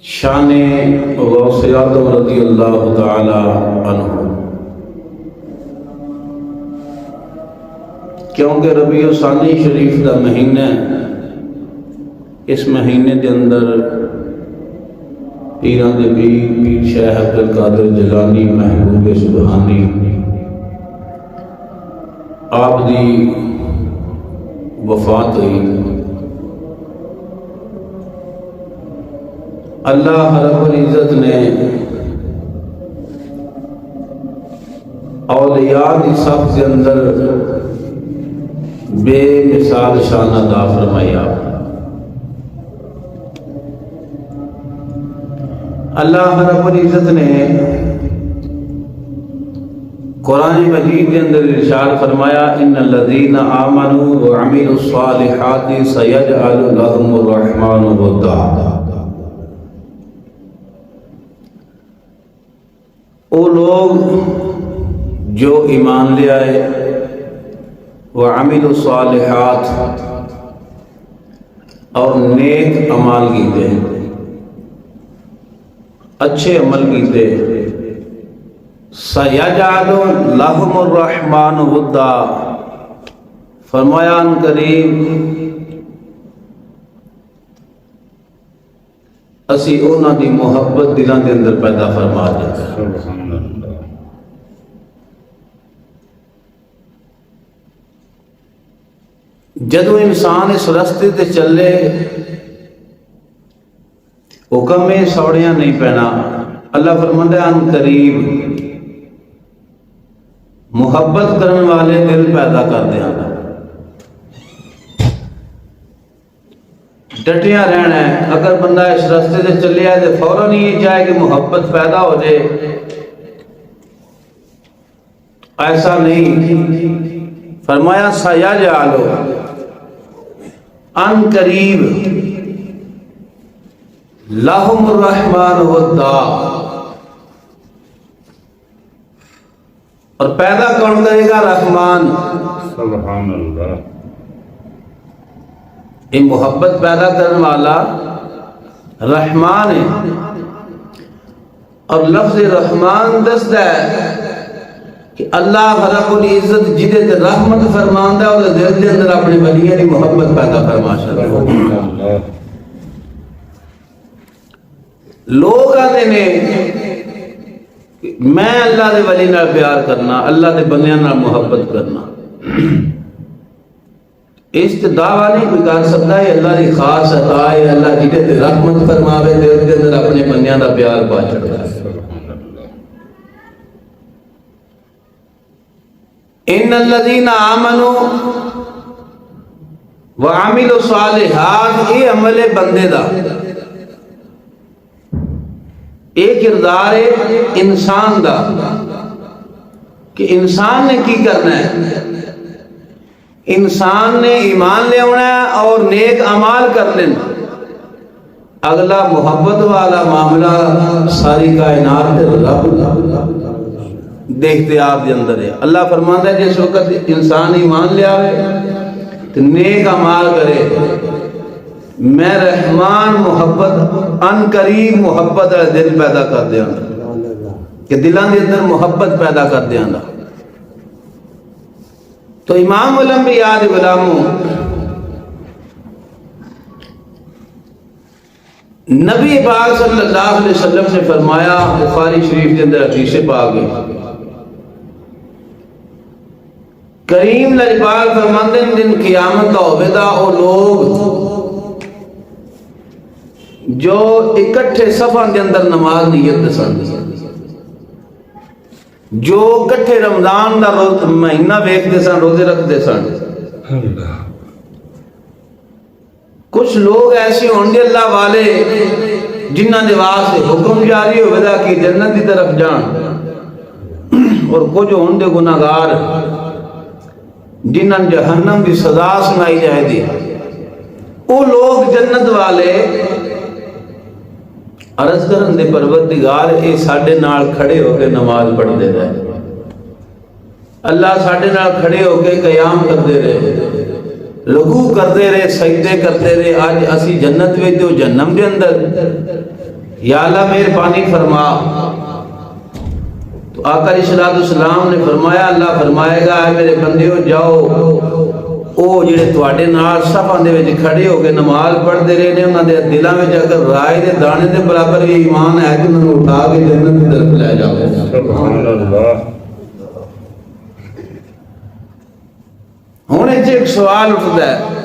شان غوث اعظم رضی اللہ تعالی عنہ، کیونکہ ربیع الثانی شریف دا مہینہ، اس مہینے دے اندر پیراں دے پیر شیخ عبد القادر جیلانی محبوب سبحانی آپ دی وفات ہوئی۔ اللہ رب العزت نے اولیاء کی صف کے اندر بے مثال شان عطا فرمایا۔ اللہ رب العزت نے قرآن مجید کے اندر ارشاد فرمایا، ان الذین آمنوا وعملوا الصالحات سیجعل لهم الرحمن ودا۔ وہ لوگ جو ایمان لے آئے، وعملوا الصالحات، اور نیک اعمال کیتے، اچھے عمل کیتے، سیجعل لهم الرحمن ودا، فرمایا ان قریب اسی اونا دی محبت دلان دے اندر پیدا فرما دیتا۔ جدو انسان اس رستے تے چلے، حکم میں سوڑیاں نہیں پہنا، اللہ فرماتا ہے ان قریب محبت کرنے والے دل پیدا کر دیا۔ ڈٹیاں رہنا ہے، اگر بندہ اس راستے سے چلے آئے تو فوراً یہ چاہے کہ محبت پیدا ہو جائے، ایسا نہیں۔ فرمایا سیجعل، ان قریب، لهم الرحمن ودا، اور پیدا کون کرے گا؟ رحمان۔ سبحان اللہ۔ یہ محبت پیدا کرنے والا رحمان ہے، اور لفظ رحمان دستا ہے کہ اللہ رب العزت جدے تے رحمت فرماندا ہے، اور دل دے اندر اپنے ولیاں دی محبت پیدا فرما چھڑدا ہے۔ لوگ آتے نے میں اللہ دے ولی نال پیار کرنا، اللہ دے بندیاں نال محبت کرنا، اس تے دعویٰ نہیں کوئی کر سکتا ہے اللہ دی خاص عطا ہے، اللہ جدے تے رحمت فرماوے دل دے اندر اپنے بندیاں دا پیار پا چھڑدا ہے۔ ان الذین آمنوا وعملوا الصالحات، یہ عمل بندے دا، ایک کردار ہے انسان دا کہ انسان نے کی کرنا ہے۔ انسان نے ایمان لے آنا ہے اور نیک اعمال کر لینا۔ اگلا محبت والا معاملہ ساری کائنات رب دیکھتے آپ دے اندر ہے۔ اللہ فرماتا ہے جس وقت انسان ایمان لے آوے تو نیک اعمال کرے، میں رحمان محبت ان قریب محبت دل پیدا کر دیا کہ دلان دے اندر محبت پیدا کر دیا۔ تو امام الانبیاء دے غلاموں، نبی پاک صلی اللہ علیہ وسلم سے فرمایا، بخاری شریف کے اندر حدیث پاک ہے، کریم لجپال فرماندے ہیں دن قیامت کا ہوئے دا وہ لوگ جو اکٹھے صفحہ کے اندر نماز نیت سن، جو کٹھے رمضان دا روز مہینہ ویکھدے سن، روزے رکھدے سن۔ کچھ لوگ ایسے ہوں گے اللہ والے جنہاں دے واسطے حکم جاری ہوئے دا کہ جنت کی طرف جان، اور کچھ ہوں گے گناہگار جنہاں جہنم کی سزا سنائی جائے دی۔ وہ لوگ جنت والے عرض کرن دے پروردگار اے ساڈے نال کھڑے ہو کے نماز پڑھتے رہے، اللہ ساڈے نال کھڑے ہو کے قیام کرتے رہے، رکوع کرتے رہے، سجدے کرتے رہے، آج اسی جنت وچ تے جہنم دے اندر۔ یا اللہ مہربانی فرما. تو آقا علیہ السلام نے فرمایا اللہ فرمائے گا اے میرے بندیو جاؤ او جڑے تواڈے نال صفاں دے وچ کھڑے ہو کے نماز پڑھدے رہے نے انہاں دے دلاں وچ اگر رائے دے دانے دے برابر بھی ایمان ہے تے انہاں نوں اٹھا کے جنت دی طرف لے جاؤ. سبحان اللہ. ہن ایک سوال اٹھدا ہے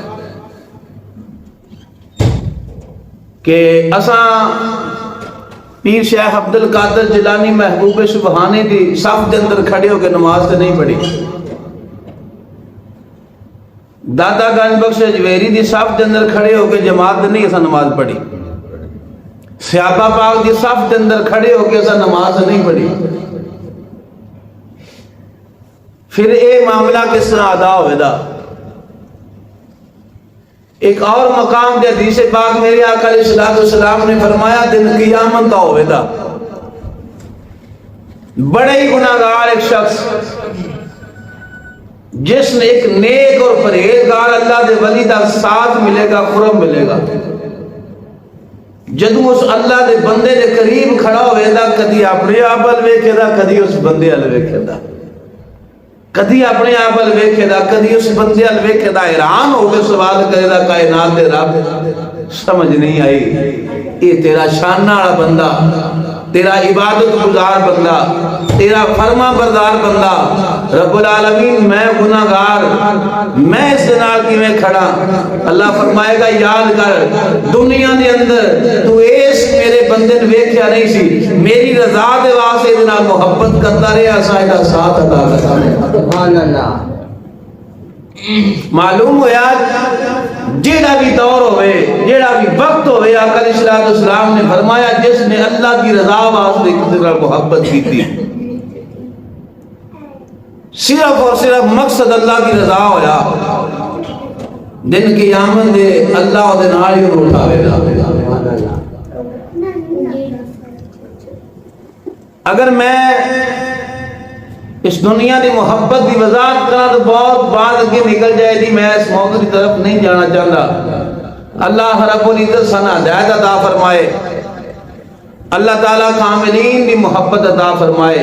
کہ اساں پیر شیخ عبد القادر جیلانی محبوب سبحانی دی صف دے اندر کھڑے ہو کے نماز تے نہیں پڑھی. دادا گنج بخش اجویری دی صف دے اندر کھڑے ہو کے جماعت تے نہیں اساں نماز پڑھی. صحابہ پاک دی صف دے اندر کھڑے ہو کے اساں نماز نہیں پڑھی. پھر اے معاملہ کس طرح ادا ہوئے دا؟ ایک اور مقام دے حدیث پاک میرے آقا علیہ السلام نے فرمایا دن قیامت دا ہوئے دا بڑے ہی گناہگار ایک شخص جس نے ایک نیک اور پرہیزگار اللہ دے ولی دا ساتھ ملے گا قرب ملے گا. جدو اس اللہ دے بندے دے قریب کھڑا ہوئے دا کدی اپنے آپ ال ویکھے دا کدی اس بندے ال ویکھے دا کدی اپنے آپ ال ویکھے دا کدی اس بندے ال ویکھے دا حیران ہو کے سوال کرے دا کائنات دے رب سمجھ نہیں آئی یہ تیرا شانہ والا بندہ تیرا عبادت گزار بندہ تیرا فرما بردار بندہ رب العالمین میں گناہگار میں اس نال کیویں کھڑا. اللہ فرمائے گا یاد کر دنیا دے اندر تو اس میرے بندے نے ویکھیا نہیں سی میری رضا دے واسطے اس نال محبت کرتا رہیا اساں دا ساتھ ادا کرتا. سبحان اللہ. معلوم ہویا جیڑا بھی دور ہوئے جیڑا بھی وقت ہوئے آقا علیہ السلام نے فرمایا جس نے اللہ کی رضا واسطے کسی طرح محبت کی تھی صرف اور صرف مقصد اللہ کی رضا ہویا دن کی آمد دے اللہ دے نال ہی اٹھاوے گا. اگر میں اس دنیا دی محبت دی وضاحت کرنا تو بہت بات اگے نکل جائے گی میں اس موضوع کی طرف نہیں جانا چاہتا. اللہ رب العزت سنا ہدایت عطا فرمائے اللہ تعالیٰ کاملین دی محبت عطا فرمائے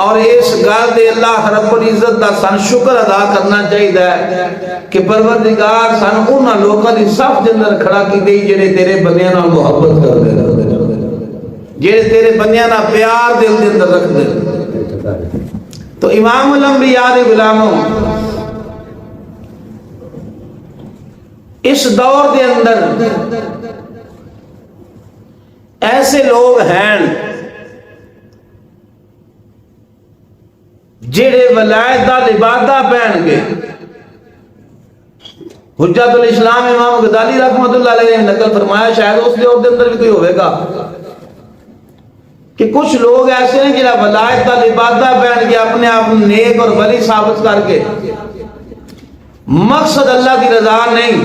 اور اس گل دے اللہ رب العزت دا سن شکر ادا کرنا چاہیے کہ پروردگار سن انہاں لوکاں دی صف دے اندر کھڑا کیتے جڑے تیرے بندیاں نال محبت کردے جڑے تیرے بندیاں نال پیار دل دے اندر رکھ دے. تو امام الانبیاء دے غلاموں اس دور دے اندر ایسے لوگ ہیں جڑے ولایت دا لبادہ پہن گے. حجت الاسلام امام غزالی رحمۃ اللہ علیہ نے نقل فرمایا شاید اس دور دے اندر بھی کوئی ہوئے گا کہ کچھ لوگ ایسے ہیں جنہاں ولایت کا لبادہ پہن کے اپنے آپ نیک اور ولی ثابت کر کے مقصد اللہ کی رضا نہیں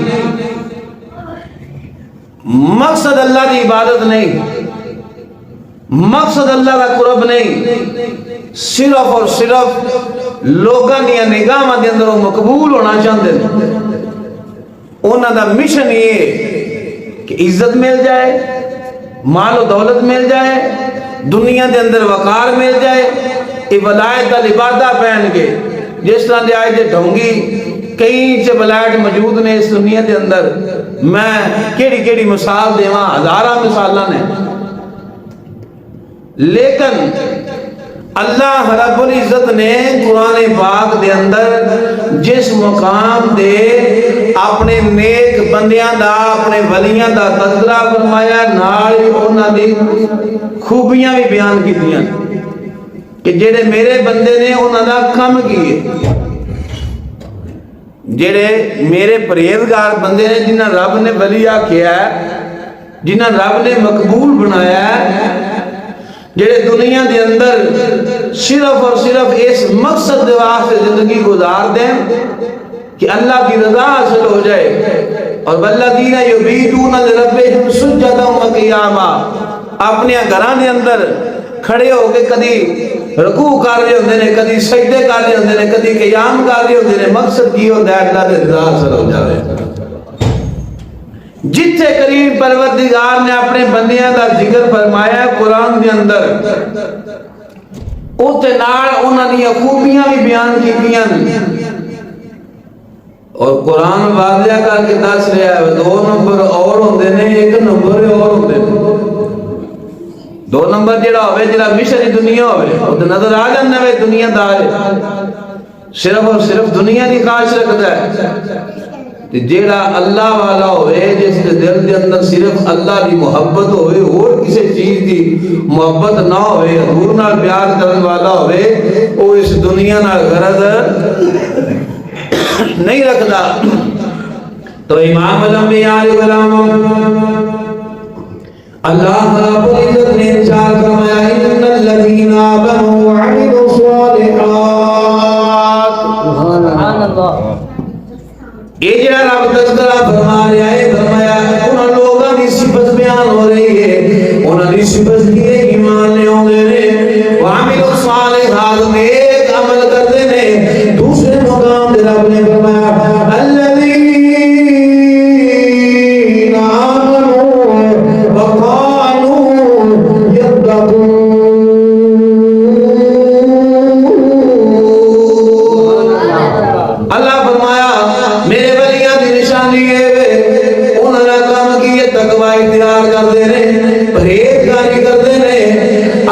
مقصد اللہ کی عبادت نہیں مقصد اللہ کا قرب نہیں صرف اور صرف لوگاں دی نگاہاں دے اندر وہ مقبول ہونا چاہتے ہیں. انہاں دا مشن یہ کہ عزت مل جائے مال و دولت مل جائے دنیا دے اندر وقار مل جائے یہ ولایت دا لبادہ پہن کے جس طرح دے آئے جے ڈھونگی کئی چے ولایت موجود نے اس دنیا دے اندر میں کیڑی مثال دیواں ہزاراں مثالاں نے لیکن اللہ رب العزت نے قرآن پاک دے اندر جس مقام دے اپنے نیک بندیاں دا اپنے ولیاں دا تذکرہ فرمایا نال ہی انہاں دی خوبیاں بھی بیان کیتیاں کہ جڑے میرے بندے نے انہاں دا کم کیے جڑے میرے پرہیزگار بندے نے جنہاں رب نے ولی آکھیا ہے جنہاں رب نے مقبول بنایا ہے جڑے دنیا دے اندر صرف اور صرف اس مقصد دے واسطے زندگی گزار دیں کہ اللہ کی رضا حاصل ہو جائے اور والذین یبیتون لربہم سجدا وقیاما اپنے گھراں دے اندر کھڑے ہو کے کدی رکوع کر رہے ہوندے نے کدی سجدے کر رہے ہوندے نے کدی قیام کر رہے ہوندے نے مقصد کی ہوندا ہے اللہ دی رضا حاصل ہو جاوے. جتھے کریم پروردگار نے اپنے بندیاں دا ذکر فرمایا قرآن دے اندر اوتے نال انہاں دی خوبیاں بھی بیان کیتیاں اور قرآن واضح کر کے دس رہا ہے 2 نمبر اور ہوندے نے 1 نمبر اور ہوندے نے 2 نمبر جڑا ہوئے جڑا مشری دنیا ہوئے وہ تو نظر آ جاندے وے دنیا دار صرف اور صرف دنیا دی خواہش رکھدا ہے تے جیڑا اللہ والا ہوئے جس دے دل دے اندر صرف اللہ دی محبت ہوئے اور کسی چیز دی محبت نہ ہوئے حضور نال پیار کرن والا ہوئے وہ اس دنیا نال غرض نہیں رکھدا تو امام الانبیاء علیہ السلام اللہ رب العزت نے ارشاد فرمایا ان الذین آمنوا وعملوا الصالحات سبحان اللہ یہ جڑا رب تذکرہ فرما رہا ہے فرمایا انہاں لوگاں دی صفت بیان ہو رہی ہے انہاں دی صفت کی ایمان لے اوندے نے وعملوا الصالحات نیک عمل کردے نے دوسرے مقام تے رب نے فرمایا الذین آمنوا وقالوا یتقون اللہ فرمایا میرے ولیاں دی نشانی ہے انہاں نے کام کیے تقوی اختیار کردے نے پرہیزگاری کردے نے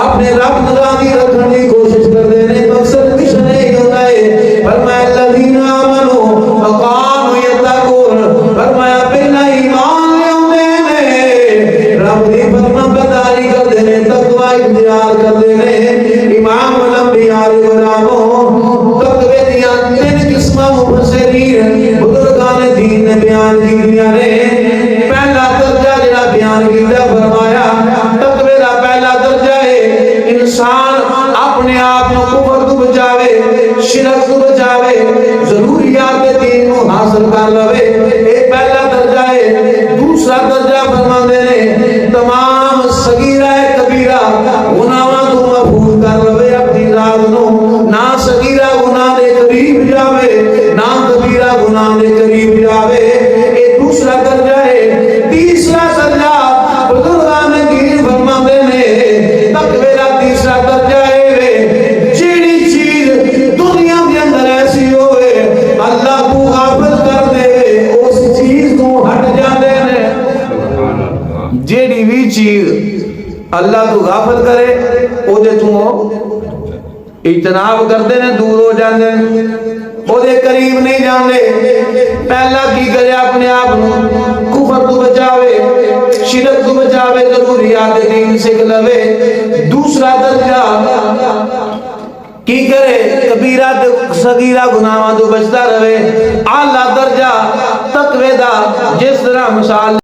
اپنے رب ناراضی رکھنے کی کوشش کردے نے مقصد مشن نہیں ہوتا ہے فرمایا الذین آمنوا وقالوا یتقون فرمایا پہلا ایمان لے اوندے نے رب دی فرما برداری کردے نے تقوی اختیار کردے نے امام الانبیاء علیہ السلام تقوی دیاں 3 قسماں مفسرین بزرگان دین نے بیان کیتیاں نے پہلا درجہ جڑا بیان کیتا فرمایا تقوی دا پہلا درجہ ہے انسان اپنے آپ کو کفر تو بچاوے شرک تو بچاوے ضروریات دین کو حاصل کر لوے یہ پہلا درجہ ہے دوسرا درجہ فرماندے نے تمام صغیرہ کبیرہ گناہاں تو محفوظ کر لوے اپنی ذات نو نہ صغیرہ گناہ دے قریب جاوے نہ کبیرہ گناہ دے قریب جاوے یہ دوسرا درجہ ہے تیسرا درجہ بزرگان دین فرماندے نے تقوی دا تیسرا درجہ ہے جیڑی چیز دنیا کے اندر ایسی ہوئے اللہ کو غافل کر دے اس چیز کو ہٹ جاندے نے جیڑی بھی چیز اللہ کو غافل کرے او دے تو اجتناب کردے نے دور ہو جاندے او دے قریب نہیں جاندے پہلا کی کرے اپنے آپ کفر تو بچاوے شرک تو بچاوے ضروریات دین سکھ لوے دوسرا درجہ کی کرے کبیرہ صغیرہ گناہاں تو بچتا رہے اعلیٰ درجہ تقوی دا جس طرح مثال